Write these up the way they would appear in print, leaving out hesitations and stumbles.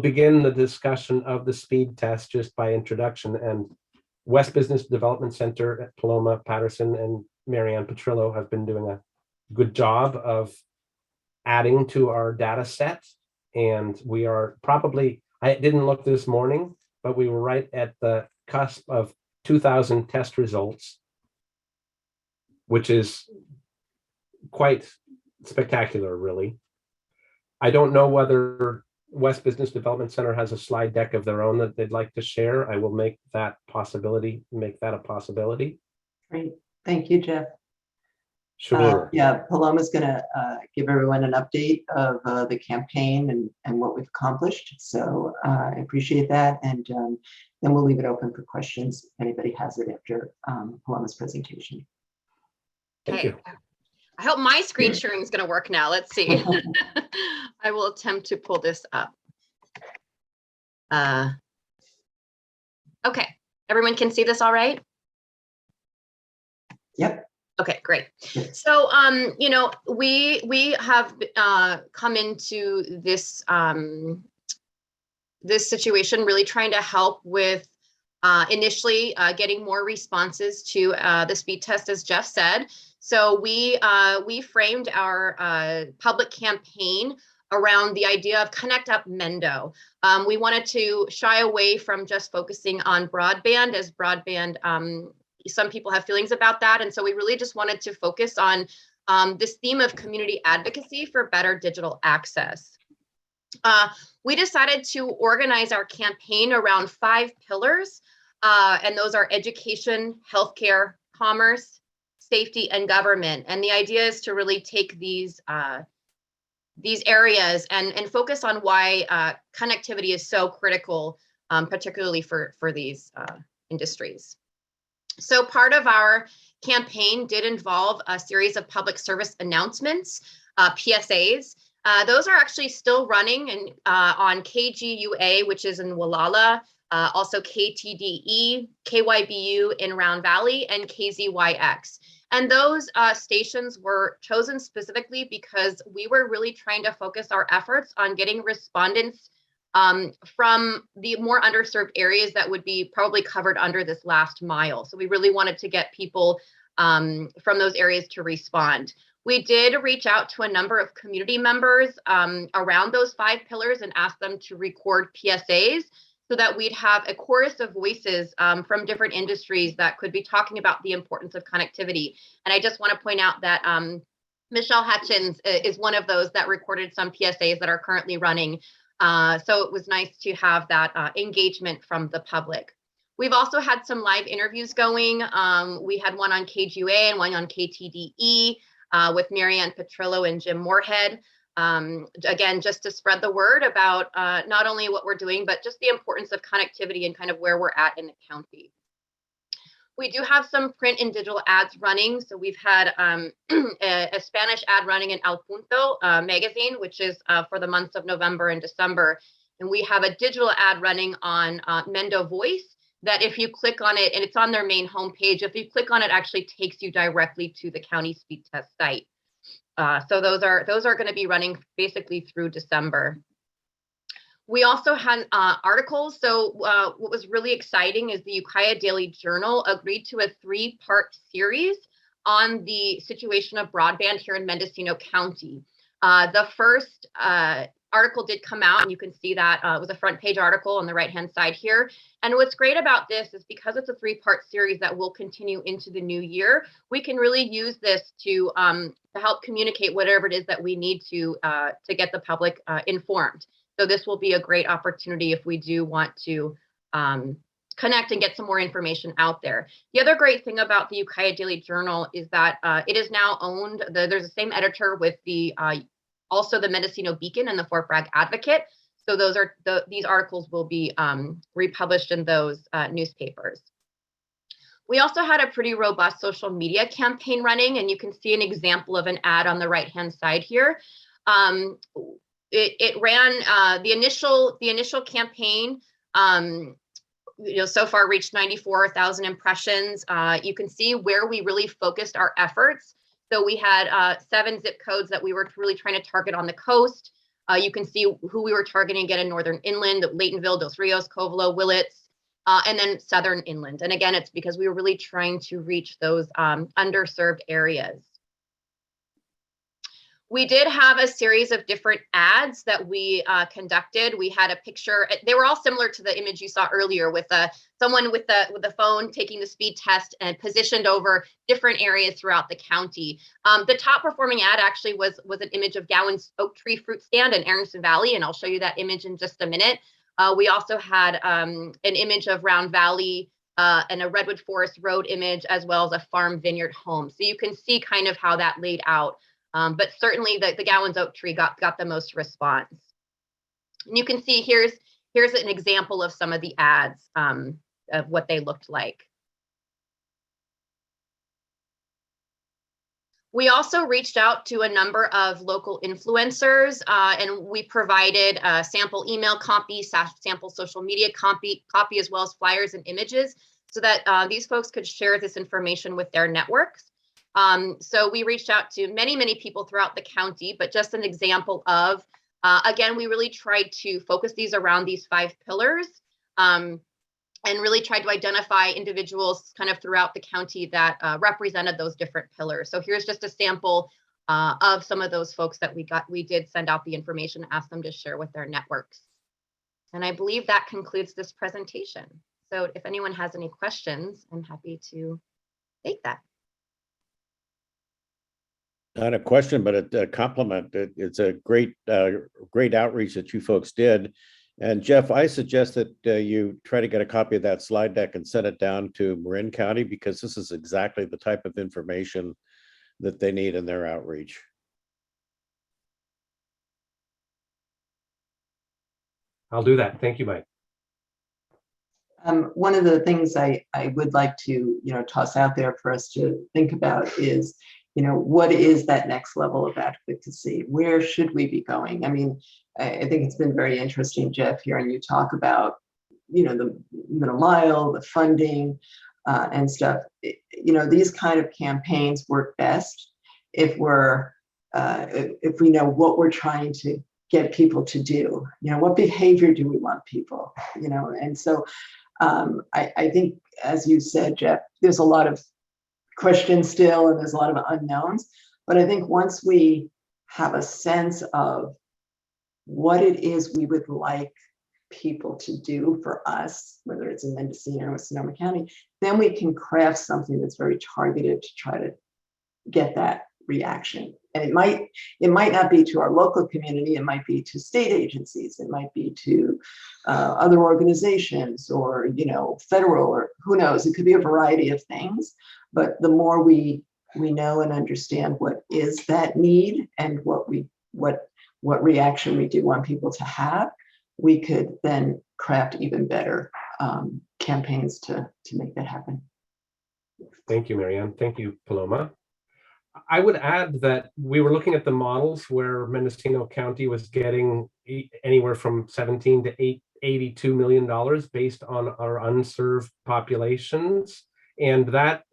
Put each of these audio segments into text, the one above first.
begin the discussion of the speed test just by introduction. And West Business Development Center at Paloma Patterson and Marianne Petrillo have been doing a good job of adding to our data set. And we are probably, I didn't look this morning, but we were right at the cusp of 2,000 test results, which is quite spectacular, really. I don't know whether West Business Development Center has a slide deck of their own that they'd like to share. I will make that a possibility. Great. Thank you, Jeff. Sure. Yeah, Paloma's going to give everyone an update of the campaign and what we've accomplished. So I appreciate that. And then we'll leave it open for questions if anybody has it after Paloma's presentation. Thank you. I hope my screen sharing is going to work now. Let's see. I will attempt to pull this up. Okay, everyone can see this all right? Yep. Okay, great. So, you know, we have come into this this situation really trying to help with initially getting more responses to the speed test, as Jeff said. So we framed our public campaign around the idea of Connect Up Mendo. We wanted to shy away from just focusing on broadband, as broadband, some people have feelings about that. And so we really just wanted to focus on this theme of community advocacy for better digital access. We decided to organize our campaign around 5 pillars, and those are education, healthcare, commerce, safety, and government. And the idea is to really take these areas and focus on why connectivity is so critical, particularly for these industries. So part of our campaign did involve a series of public service announcements, PSAs. Those are actually still running and on KGUA, which is in Wallala, also KTDE, KYBU in Round Valley, and KZYX. And those stations were chosen specifically because we were really trying to focus our efforts on getting respondents from the more underserved areas that would be probably covered under this last mile. So we really wanted to get people from those areas to respond. We did reach out to a number of community members around those 5 pillars and ask them to record PSAs so that we'd have a chorus of voices from different industries that could be talking about the importance of connectivity. And I just want to point out that Michelle Hutchins is one of those that recorded some PSAs that are currently running. So it was nice to have that engagement from the public. We've also had some live interviews going. We had one on KGUA and one on KTDE with Marianne Petrillo and Jim Moorhead. Again, just to spread the word about not only what we're doing, but just the importance of connectivity and kind of where we're at in the county. We do have some print and digital ads running. So we've had a Spanish ad running in El Punto magazine, which is for the months of November and December. And we have a digital ad running on Mendo Voice that if you click on it, and it's on their main homepage, if you click on it, actually takes you directly to the county speed test site. So those are going to be running basically through December. We also had articles. So what was really exciting is the Ukiah Daily Journal agreed to a 3-part series on the situation of broadband here in Mendocino County. The first article did come out, and you can see that it was a front page article on the right-hand side here. And what's great about this is because it's a 3-part series that will continue into the new year, we can really use this to help communicate whatever it is that we need to get the public informed. So this will be a great opportunity if we do want to connect and get some more information out there. The other great thing about the Ukiah Daily Journal is that it is now owned, there's the same editor with the also the Mendocino Beacon and the Fort Bragg Advocate. So those are these articles will be republished in those newspapers. We also had a pretty robust social media campaign running, and you can see an example of an ad on the right-hand side here. It ran the initial campaign. So far reached 94,000 impressions. You can see where we really focused our efforts. So we had 7 zip codes that we were really trying to target on the coast. You can see who we were targeting again in Northern Inland, Laytonville, Dos Rios, Covelo, Willits, and then Southern Inland. And again, it's because we were really trying to reach those underserved areas. We did have a series of different ads that we conducted. We had a picture. They were all similar to the image you saw earlier, with someone with the phone taking the speed test and positioned over different areas throughout the county. The top performing ad actually was an image of Gowan's Oak Tree Fruit Stand in Arrington Valley, and I'll show you that image in just a minute. We also had an image of Round Valley and a Redwood Forest Road image, as well as a farm vineyard home. So you can see kind of how that laid out. But certainly the Gowan's Oak Tree got the most response. And you can see here's an example of some of the ads of what they looked like. We also reached out to a number of local influencers, and we provided a sample email copy, sample social media copy, as well as flyers and images, so that these folks could share this information with their networks. So we reached out to many people throughout the county, but just an example of, again, we really tried to focus these around these 5 pillars, and really tried to identify individuals kind of throughout the county that represented those different pillars. So here's just a sample of some of those folks that we did send out the information, ask them to share with their networks. And I believe that concludes this presentation. So if anyone has any questions, I'm happy to take that. Not a question, but a compliment. It's a great outreach that you folks did. And Jeff, I suggest that you try to get a copy of that slide deck and send it down to Marin County, because this is exactly the type of information that they need in their outreach. I'll do that. Thank you, Mike. One of the things I would like to, toss out there for us to think about is, what is that next level of advocacy? Where should we be going? I mean, I think it's been very interesting, Jeff, hearing you talk about, the middle mile, the funding, and stuff. These kind of campaigns work best if we know what we're trying to get people to do. What behavior do we want people? And so I think, as you said, Jeff, there's a lot of questions still, and there's a lot of unknowns. But I think once we have a sense of what it is we would like people to do for us, whether it's in Mendocino or Sonoma County, then we can craft something that's very targeted to try to get that reaction. And it might not be to our local community, it might be to state agencies, it might be to other organizations, or federal, or who knows, it could be a variety of things. But the more we know and understand what is that need, and what reaction we do want people to have, we could then craft even better campaigns to make that happen. Thank you, Marianne. Thank you, Paloma. I would add that we were looking at the models where Mendocino County was getting anywhere from $17 to $82 million based on our unserved populations. And that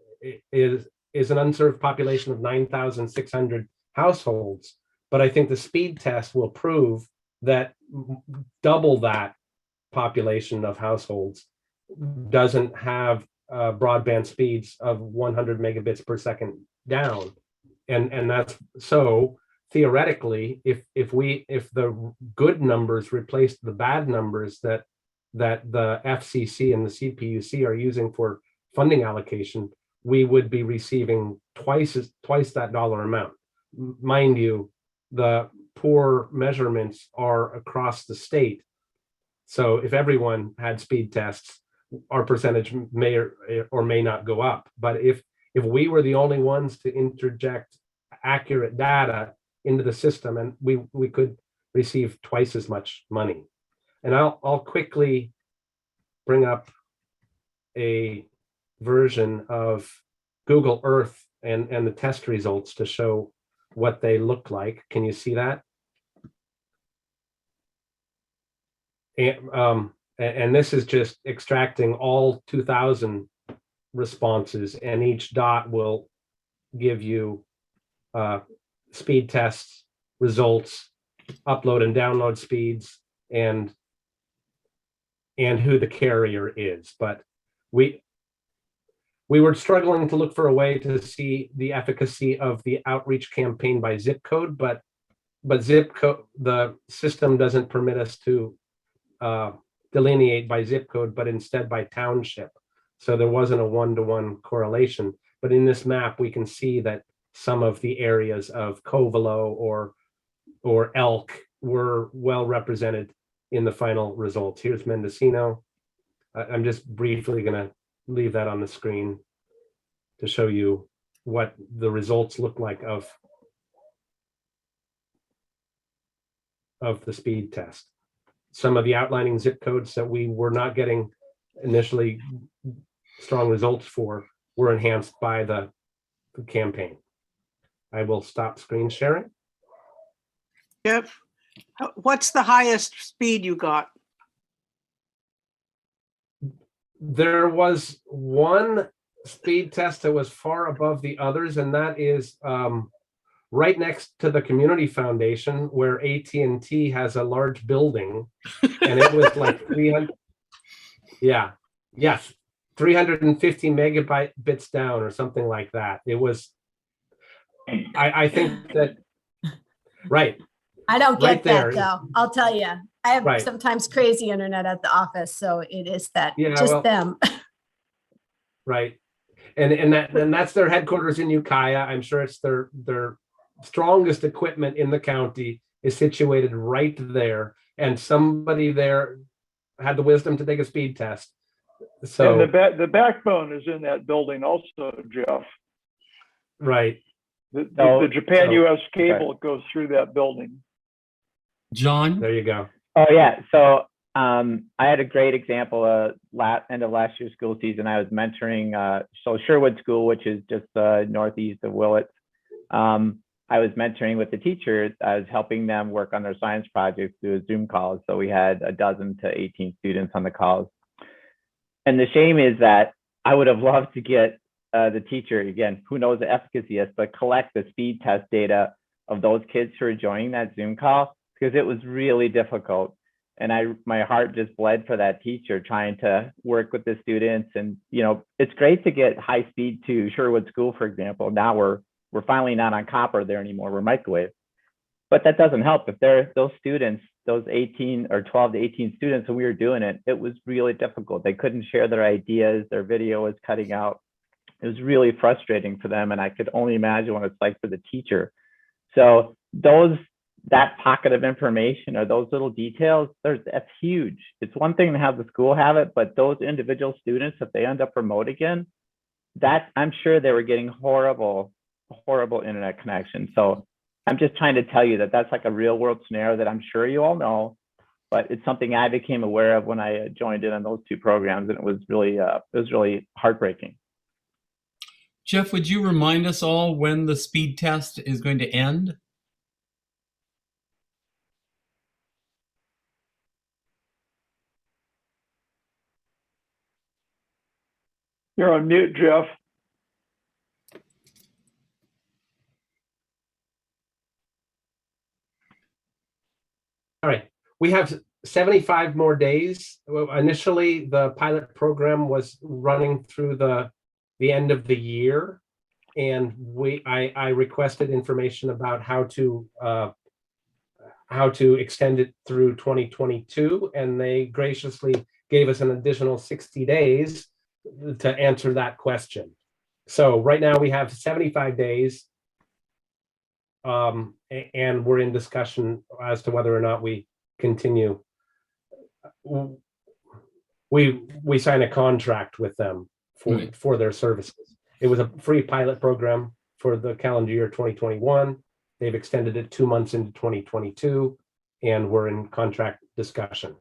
is an unserved population of 9,600 households. But I think the speed test will prove that double that population of households doesn't have broadband speeds of 100 megabits per second down. And that's so theoretically, if the good numbers replaced the bad numbers that the FCC and the CPUC are using for funding allocation, we would be receiving twice that dollar amount. Mind you, the poor measurements are across the state. So if everyone had speed tests, our percentage may or may not go up. But if we were the only ones to interject accurate data into the system, and we could receive twice as much money. And I'll quickly bring up a version of Google Earth and the test results to show what they look like. Can you see that? And this is just extracting all 2,000 responses, and each dot will give you speed tests results upload and download speeds and who the carrier is. But we were struggling to look for a way to see the efficacy of the outreach campaign by zip code, but zip code, the system doesn't permit us to delineate by zip code, but instead by township. So there wasn't a one-to-one correlation. But in this map, we can see that some of the areas of Covelo or Elk were well represented in the final results. Here's Mendocino. I'm just briefly going to leave that on the screen to show you what the results look like of the speed test. Some of the outlining zip codes that we were not getting initially strong results for were enhanced by the campaign. I will stop screen sharing. Yep. What's the highest speed you got? There was one speed test that was far above the others, and that is right next to the community foundation where AT&T has a large building, and it was like 300. Yeah, yes, 350 megabits down or something like that. It was, I think that, right. I don't Right get that there. though. I'll tell you. I have Right. sometimes crazy internet at the office, so it is that Yeah, just well, them. right. And that's their headquarters in Ukiah. I'm sure it's their strongest equipment in the county is situated right there. And somebody there had the wisdom to take a speed test. So And the backbone is in that building also, Jeff. right. The Japan so- US cable goes through that building. John? There you go. Oh yeah. So I had a great example. End of last year's school season, I was mentoring Sherwood School, which is just northeast of Willits. I was mentoring with the teachers. I was helping them work on their science projects through Zoom calls. So we had 12 to 18 students on the calls. And the shame is that I would have loved to get the teacher, again, who knows the efficacy is, but collect the speed test data of those kids who are joining that Zoom call, because it was really difficult. And my heart just bled for that teacher trying to work with the students. And, you know, it's great to get high speed to Sherwood School, for example. Now we're finally not on copper there anymore, we're microwave. But that doesn't help. If those students, those 18 or 12 to 18 students, when we were doing it, it was really difficult. They couldn't share their ideas, their video was cutting out. It was really frustrating for them. And I could only imagine what it's like for the teacher. So that pocket of information or those little details, that's huge. It's one thing to have the school have it, but those individual students, if they end up remote again, that I'm sure they were getting horrible internet connection. So I'm just trying to tell you that that's like a real world scenario that I'm sure you all know, but it's something I became aware of when I joined in on those two programs, and it was really heartbreaking. Jeff, would you remind us all when the speed test is going to end? You're on mute, Jeff. All right. We have 75 more days. Well, initially, the pilot program was running through the end of the year, and I requested information about how to extend it through 2022, and they graciously gave us an additional 60 days to answer that question. So right now we have 75 days, and we're in discussion as to whether or not we continue. We sign a contract with them for their services. It was a free pilot program for the calendar year 2021. They've extended it 2 months into 2022, and we're in contract discussion.